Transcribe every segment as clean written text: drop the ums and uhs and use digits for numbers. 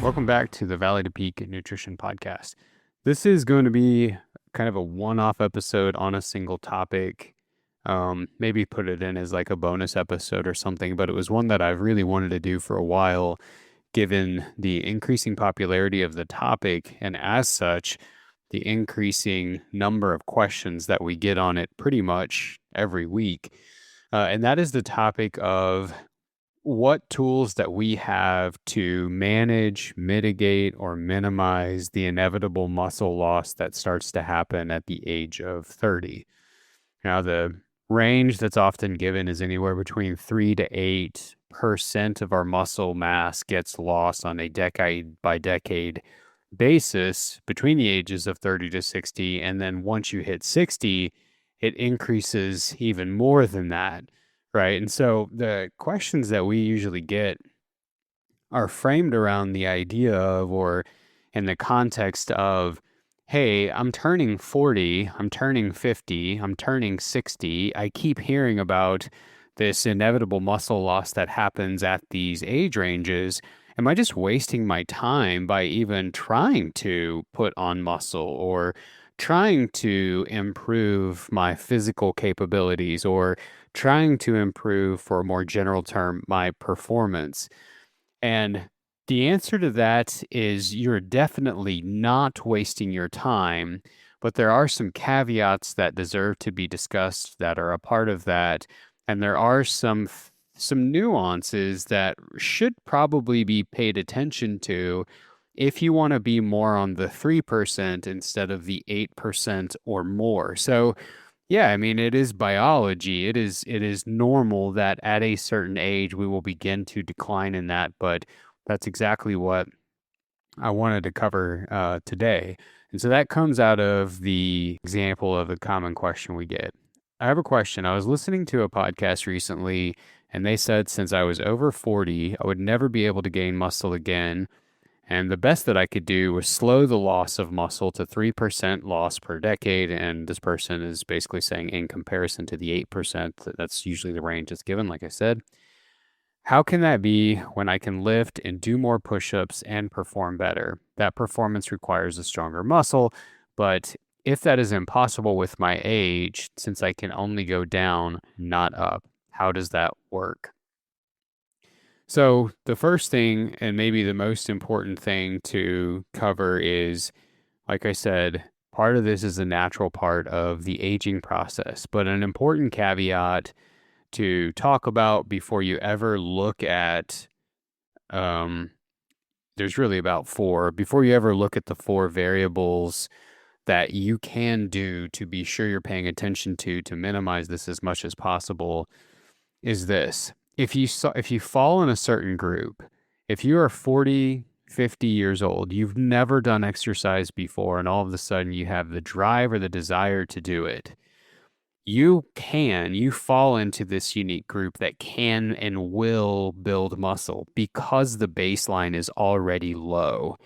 Welcome back to the Valley to Peak Nutrition Podcast. This is going to be kind of a one-off episode on a single topic. Maybe put it in as like a bonus episode or something, but it was one that I've really wanted to do for a while, given the increasing popularity of the topic, and as such, the increasing number of questions that we get on it pretty much every week. And that is the topic of what tools that we have to manage, mitigate, or minimize the inevitable muscle loss that starts to happen at the age of 30. Now, the range that's often given is anywhere between 3 to 8% of our muscle mass gets lost on a decade by decade basis between the ages of 30 to 60. And then once you hit 60, it increases even more than that. Right. And so the questions that we usually get are framed around the idea of, or in the context of, hey, I'm turning 40, I'm turning 50, I'm turning 60. I keep hearing about this inevitable muscle loss that happens at these age ranges. Am I just wasting my time by even trying to put on muscle or trying to improve my physical capabilities or trying to improve, for a more general term, my performance? And the answer to that is you're definitely not wasting your time, but there are some caveats that deserve to be discussed that are a part of that. And there are some nuances that should probably be paid attention to if you want to be more on the 3% instead of the 8% or more. So yeah, I mean, it is biology. It is normal that at a certain age we will begin to decline in that, but that's exactly what I wanted to cover today. And so that comes out of the example of a common question we get. I have a question. I was listening to a podcast recently, and they said since I was over 40, I would never be able to gain muscle again. And the best that I could do was slow the loss of muscle to 3% loss per decade. And this person is basically saying, in comparison to the 8%, that's usually the range that's given, like I said. How can that be when I can lift and do more push-ups and perform better? That performance requires a stronger muscle, but if that is impossible with my age, since I can only go down, not up, how does that work? So the first thing, and maybe the most important thing to cover is, like I said, part of this is a natural part of the aging process, but an important caveat to talk about before you ever look at, there's really about four, before you ever look at the four variables that you can do to be sure you're paying attention to minimize this as much as possible, is this. If you fall in a certain group, if you are 40, 50 years old, you've never done exercise before, and all of a sudden you have the drive or the desire to do it, you fall into this unique group that can and will build muscle because the baseline is already low.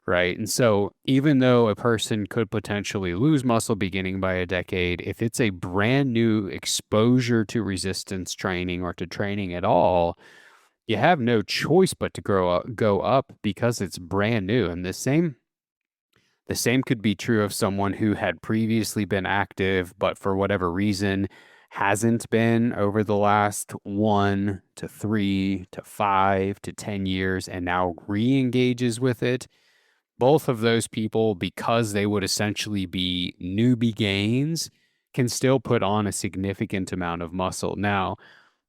Right. And so even though a person could potentially lose muscle beginning by a decade, if it's a brand new exposure to resistance training or to training at all, you have no choice but to go up because it's brand new. And the same could be true of someone who had previously been active, but for whatever reason hasn't been over the last 1 to 3 to 5 to 10 years and now re-engages with it. Both of those people, because they would essentially be newbie gains, can still put on a significant amount of muscle. Now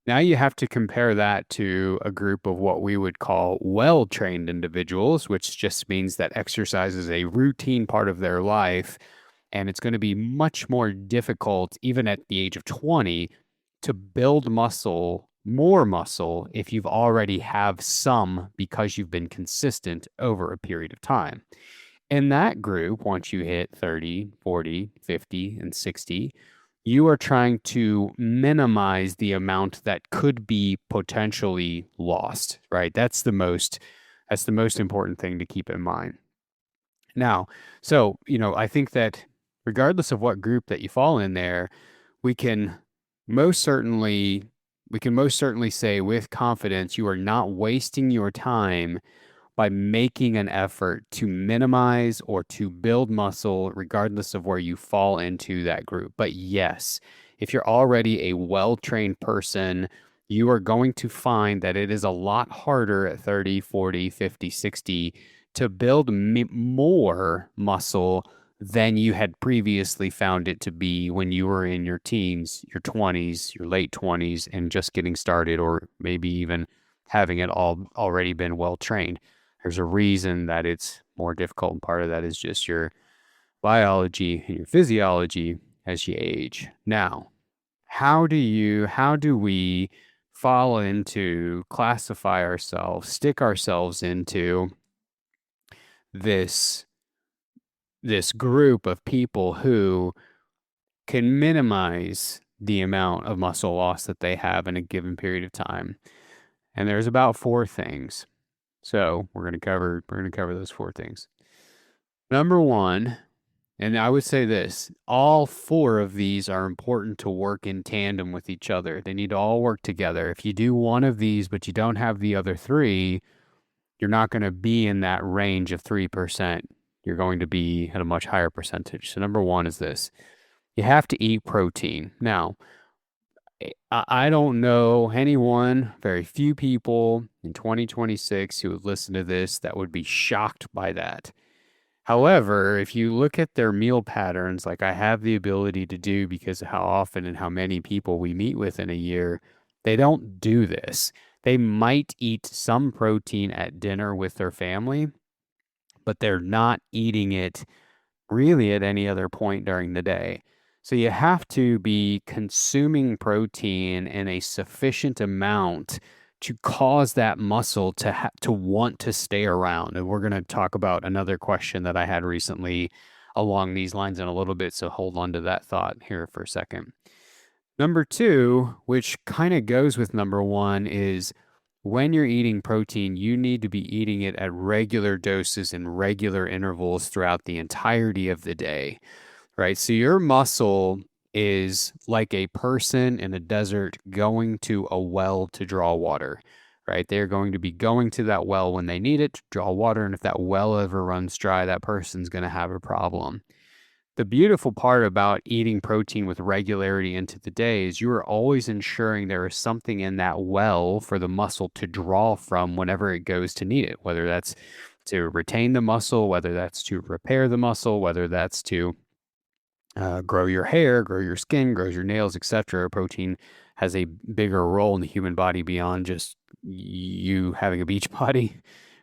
you have to compare that to a group of what we would call well-trained individuals, which just means that exercise is a routine part of their life. And it's going to be much more difficult, even at the age of 20, to build more muscle, if you've already have some because you've been consistent over a period of time. In that group, once you hit 30, 40, 50, and 60, you are trying to minimize the amount that could be potentially lost, right? That's the most important thing to keep in mind. Now, so, I think that regardless of what group that you fall in there, we can most certainly say with confidence you are not wasting your time by making an effort to minimize or to build muscle, regardless of where you fall into that group. But yes, if you're already a well-trained person, you are going to find that it is a lot harder at 30, 40, 50, 60 to build more muscle than you had previously found it to be when you were in your teens, your 20s, your late 20s, and just getting started, or maybe even having it all already been well trained. There's a reason that it's more difficult, and part of that is just your biology and your physiology as you age. Now, how do we fall into, classify ourselves, stick ourselves into this group of people who can minimize the amount of muscle loss that they have in a given period of time? And there's about 4 things. So we're gonna cover those 4 things. Number 1, and I would say this, all 4 of these are important to work in tandem with each other. They need to all work together. If you do one of these, but you don't have the other 3, you're not gonna be in that range of 3%. You're going to be at a much higher percentage. So number 1 is this: you have to eat protein. Now, I don't know anyone, very few people in 2026 who would listen to this that would be shocked by that. However, if you look at their meal patterns, like I have the ability to do because of how often and how many people we meet with in a year, they don't do this. They might eat some protein at dinner with their family, but they're not eating it really at any other point during the day. So you have to be consuming protein in a sufficient amount to cause that muscle to want to stay around. And we're going to talk about another question that I had recently along these lines in a little bit, so hold on to that thought here for a second. Number 2, which kind of goes with number 1, is when you're eating protein, you need to be eating it at regular doses and regular intervals throughout the entirety of the day, right? So your muscle is like a person in a desert going to a well to draw water, right? They're going to be going to that well when they need it to draw water. And if that well ever runs dry, that person's going to have a problem. The beautiful part about eating protein with regularity into the day is you are always ensuring there is something in that well for the muscle to draw from whenever it goes to need it, whether that's to retain the muscle, whether that's to repair the muscle, whether that's to grow your hair, grow your skin, grows your nails, etc. Protein has a bigger role in the human body beyond just you having a beach body,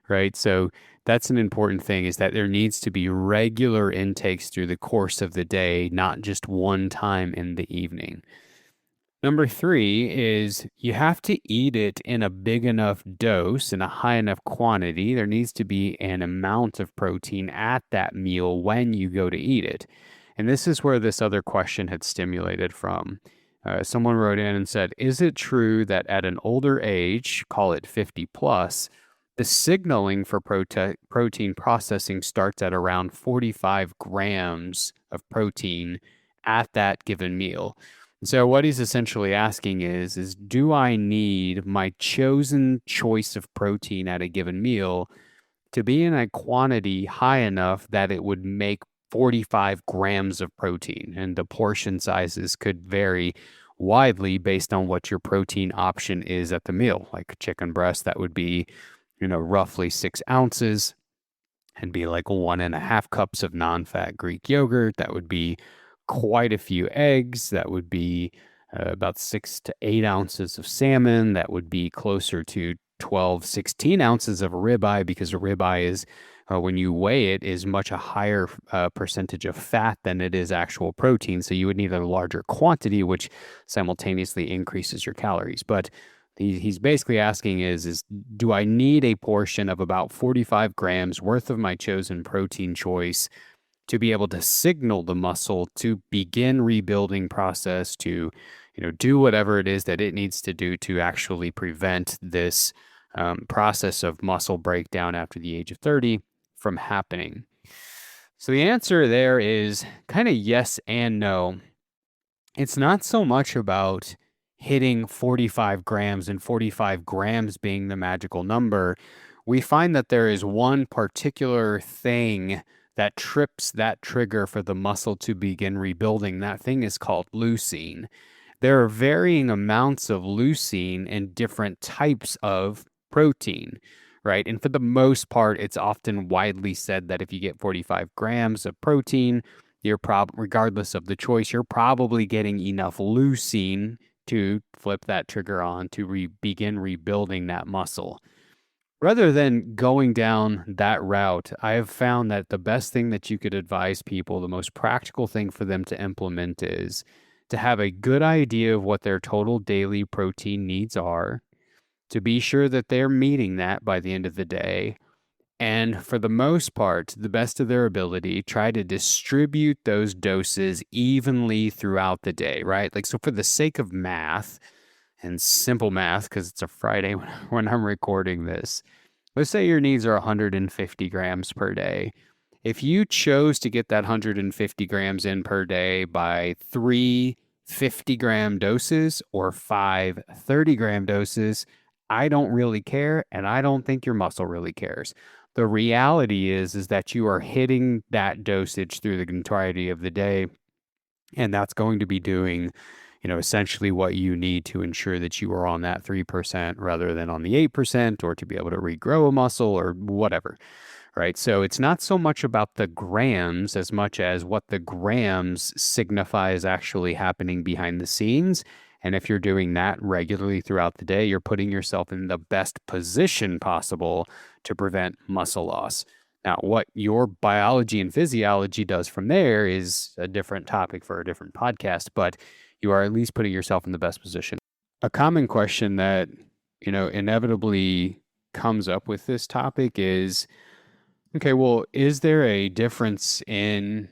right? So that's an important thing, is that there needs to be regular intakes through the course of the day, not just one time in the evening. Number 3 is you have to eat it in a big enough dose, in a high enough quantity. There needs to be an amount of protein at that meal when you go to eat it. And this is where this other question had stimulated from. Someone wrote in and said, is it true that at an older age, call it 50 plus, the signaling for protein processing starts at around 45 grams of protein at that given meal? So what he's essentially asking is do I need my chosen choice of protein at a given meal to be in a quantity high enough that it would make 45 grams of protein? And the portion sizes could vary widely based on what your protein option is at the meal. Like chicken breast, that would be, roughly 6 ounces, and be like 1.5 cups of non-fat Greek yogurt. That would be quite a few eggs. That would be about 6 to 8 ounces of salmon. That would be closer to 12, 16 ounces of ribeye, because a ribeye is, when you weigh it, is much a higher percentage of fat than it is actual protein. So you would need a larger quantity, which simultaneously increases your calories. But he's basically asking is do I need a portion of about 45 grams worth of my chosen protein choice to be able to signal the muscle to begin rebuilding process, to do whatever it is that it needs to do to actually prevent this process of muscle breakdown after the age of 30 from happening? So the answer there is kind of yes and no. It's not so much about hitting 45 grams and 45 grams being the magical number. we find that there is one particular thing that trips that trigger for the muscle to begin rebuilding. That thing is called leucine. There are varying amounts of leucine in different types of protein, right? And for the most part, it's often widely said that if you get 45 grams of protein, regardless of the choice, you're probably getting enough leucine to flip that trigger on to begin rebuilding that muscle. Rather than going down that route, I have found that the best thing that you could advise people, the most practical thing for them to implement is to have a good idea of what their total daily protein needs are, to be sure that they're meeting that by the end of the day. And for the most part, to the best of their ability, try to distribute those doses evenly throughout the day, right? Like, so for the sake of math and simple math, because it's a Friday when I'm recording this, let's say your needs are 150 grams per day. If you chose to get that 150 grams in per day by 3 50-gram doses or 5 30-gram doses, I don't really care, and I don't think your muscle really cares. The reality is that you are hitting that dosage through the entirety of the day, and that's going to be doing, essentially what you need to ensure that you are on that 3% rather than on the 8%, or to be able to regrow a muscle or whatever, right? So it's not so much about the grams as much as what the grams signify is actually happening behind the scenes. And if you're doing that regularly throughout the day, you're putting yourself in the best position possible to prevent muscle loss. Now, what your biology and physiology does from there is a different topic for a different podcast, but you are at least putting yourself in the best position. A common question that, inevitably comes up with this topic is, okay, well, is there a difference in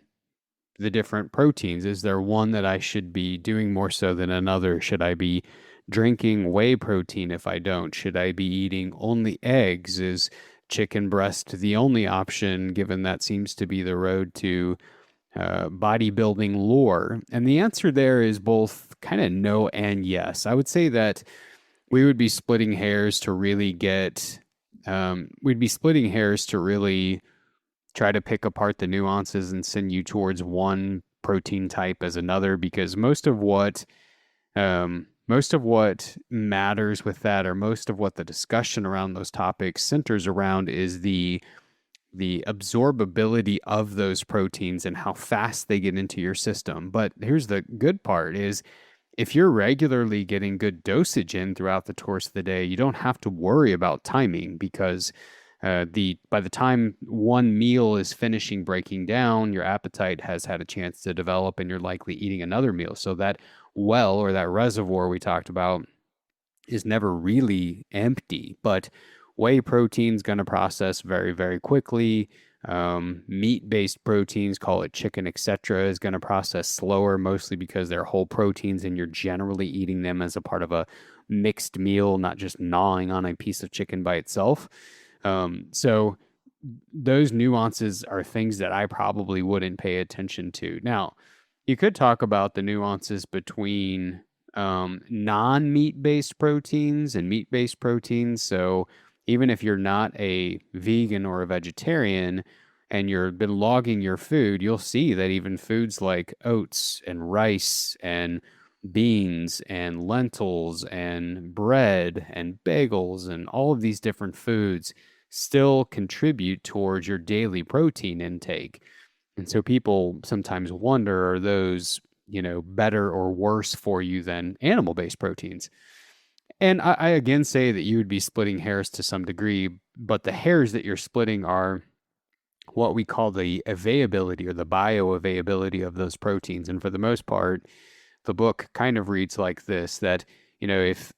the different proteins? Is there one that I should be doing more so than another? Should I be drinking whey protein if I don't? Should I be eating only eggs? Is chicken breast the only option, given that seems to be the road to bodybuilding lore? And the answer there is both kind of no and yes. I would say that we would be splitting hairs to really try to pick apart the nuances and send you towards one protein type as another, because most of what matters with that, or most of what the discussion around those topics centers around, is the absorbability of those proteins and how fast they get into your system. But here's the good part is, if you're regularly getting good dosage in throughout the course of the day, you don't have to worry about timing, because by the time one meal is finishing breaking down, your appetite has had a chance to develop, and you're likely eating another meal. So that well, or that reservoir we talked about, is never really empty. But whey protein's going to process very, very quickly. Meat-based proteins, call it chicken, etc., is going to process slower, mostly because they're whole proteins and you're generally eating them as a part of a mixed meal, not just gnawing on a piece of chicken by itself. So those nuances are things that I probably wouldn't pay attention to. Now, you could talk about the nuances between non-meat-based proteins and meat-based proteins. So even if you're not a vegan or a vegetarian and you've been logging your food, you'll see that even foods like oats and rice and beans and lentils and bread and bagels and all of these different foods still contribute towards your daily protein intake. And so people sometimes wonder, are those, better or worse for you than animal-based proteins? And I again say that you would be splitting hairs to some degree, but the hairs that you're splitting are what we call the availability or the bioavailability of those proteins. And for the most part, the book kind of reads like this, that, if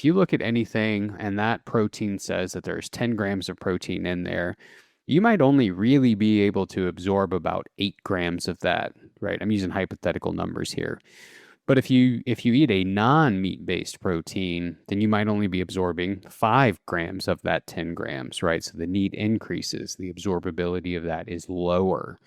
you look at anything and that protein says that there's 10 grams of protein in there, you might only really be able to absorb about 8 grams of that, right? I'm using hypothetical numbers here. But if you eat a non-meat-based protein, then you might only be absorbing 5 grams of that 10 grams, right? So the need increases. The absorbability of that is lower.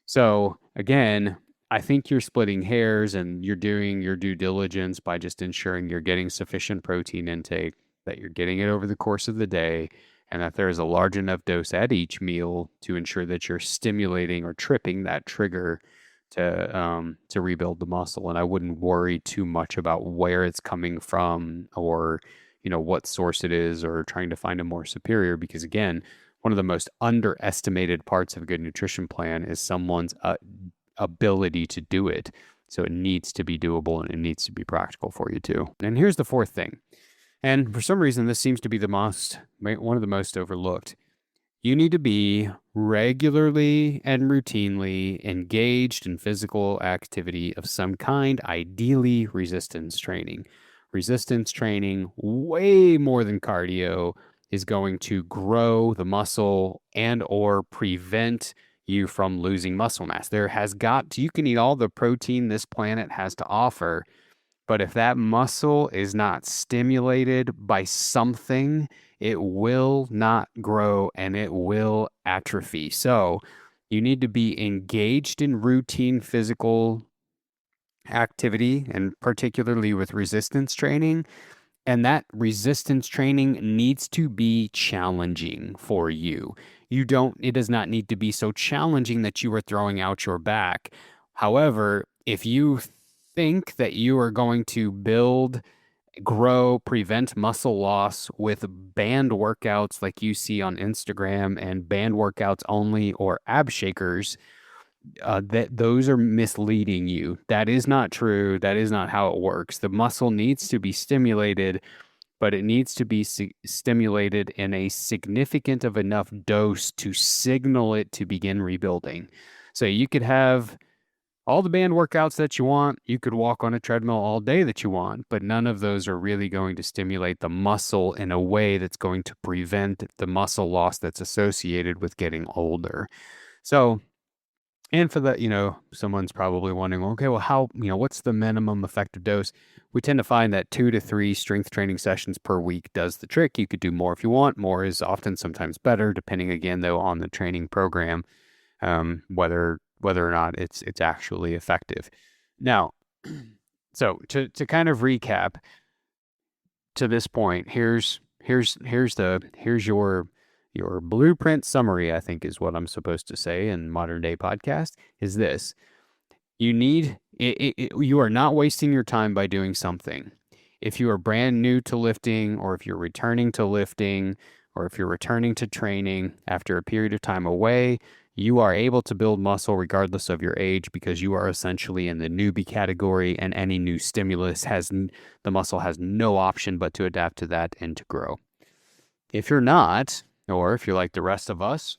So again, I think you're splitting hairs, and you're doing your due diligence by just ensuring you're getting sufficient protein intake, that you're getting it over the course of the day, and that there is a large enough dose at each meal to ensure that you're stimulating or tripping that trigger to rebuild the muscle. And I wouldn't worry too much about where it's coming from, or what source it is, or trying to find a more superior, because again, one of the most underestimated parts of a good nutrition plan is someone's ability to do it. So it needs to be doable, and it needs to be practical for you too. And here's the fourth thing. And for some reason, this seems to be one of the most overlooked. You need to be regularly and routinely engaged in physical activity of some kind, ideally resistance training. Resistance training, way more than cardio, is going to grow the muscle and or prevent you from losing muscle mass. You can eat all the protein this planet has to offer, but if that muscle is not stimulated by something, it will not grow and it will atrophy. So you need to be engaged in routine physical activity, and particularly with resistance training. And that resistance training needs to be challenging for you. It does not need to be so challenging that you are throwing out your back. However, if you think that you are going to build, grow, prevent muscle loss with band workouts like you see on Instagram, and band workouts only, or ab shakers, that those are misleading you. That is not true. That is not how it works. The muscle needs to be stimulated, but it needs to be stimulated in a significant of enough dose to signal it to begin rebuilding. So you could have all the band workouts that you want. You could walk on a treadmill all day that you want, but none of those are really going to stimulate the muscle in a way that's going to prevent the muscle loss that's associated with getting older. So, and for that, someone's probably wondering, okay, well, what's the minimum effective dose? We tend to find that 2 to 3 strength training sessions per week does the trick. You could do more if you want. More is often sometimes better, depending again, though, on the training program, whether or not it's actually effective. Now, so to kind of recap to this point, here's your blueprint summary, I think is what I'm supposed to say in modern day podcast, is this. You are not wasting your time by doing something. If you are brand new to lifting, or if you're returning to lifting, or if you're returning to training after a period of time away, you are able to build muscle regardless of your age, because you are essentially in the newbie category, and any new stimulus the muscle has no option but to adapt to that and to grow. If you're not, or if you're like the rest of us,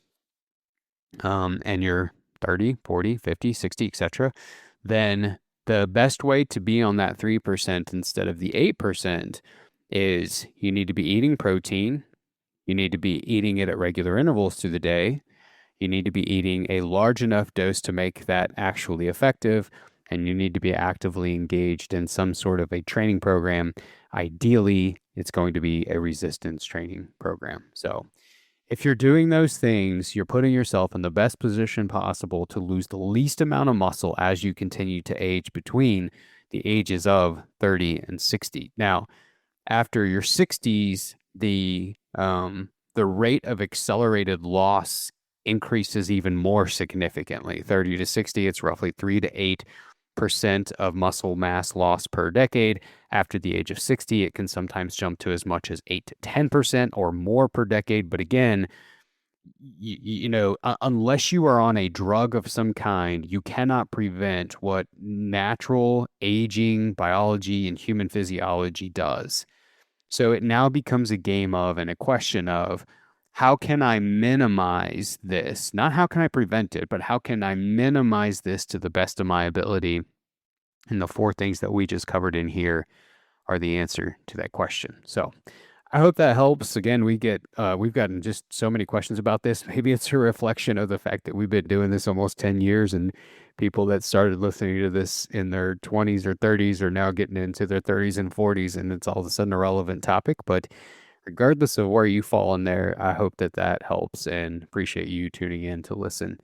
and you're 30, 40, 50, 60, etc., then the best way to be on that 3% instead of the 8% is you need to be eating protein. You need to be eating it at regular intervals through the day. You need to be eating a large enough dose to make that actually effective. And you need to be actively engaged in some sort of a training program. Ideally, it's going to be a resistance training program. So if you're doing those things, you're putting yourself in the best position possible to lose the least amount of muscle as you continue to age between the ages of 30 and 60. Now, after your 60s, the rate of accelerated loss increases even more significantly. 30 to 60, it's roughly 3 to 8% of muscle mass loss per decade. After the age of 60, it can sometimes jump to as much as 8 to 10% or more per decade. But again, unless you are on a drug of some kind, you cannot prevent what natural aging biology and human physiology does. So it now becomes a game of, and a question of, how can I minimize this? Not how can I prevent it, but how can I minimize this to the best of my ability? And the 4 things that we just covered in here are the answer to that question. So I hope that helps. Again, we've gotten just so many questions about this. Maybe it's a reflection of the fact that we've been doing this almost 10 years, and people that started listening to this in their 20s or 30s are now getting into their 30s and 40s, and it's all of a sudden a relevant topic. But regardless of where you fall in there, I hope that helps, and appreciate you tuning in to listen.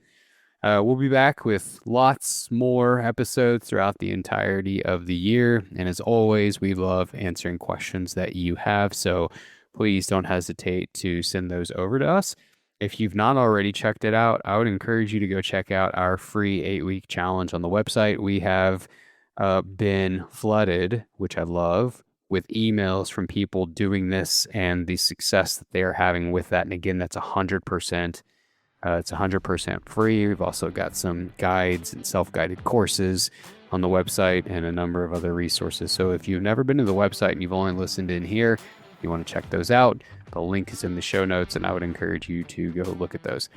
We'll be back with lots more episodes throughout the entirety of the year. And as always, we love answering questions that you have. So please don't hesitate to send those over to us. If you've not already checked it out, I would encourage you to go check out our free 8-week challenge on the website. We have been flooded, which I love, with emails from people doing this and the success that they are having with that. And again, that's 100%. It's 100% free. We've also got some guides and self-guided courses on the website and a number of other resources. So if you've never been to the website and you've only listened in here, you want to check those out. The link is in the show notes, and I would encourage you to go look at those.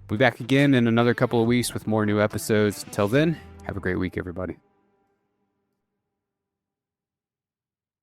We'll be back again in another couple of weeks with more new episodes. Until then, have a great week, everybody.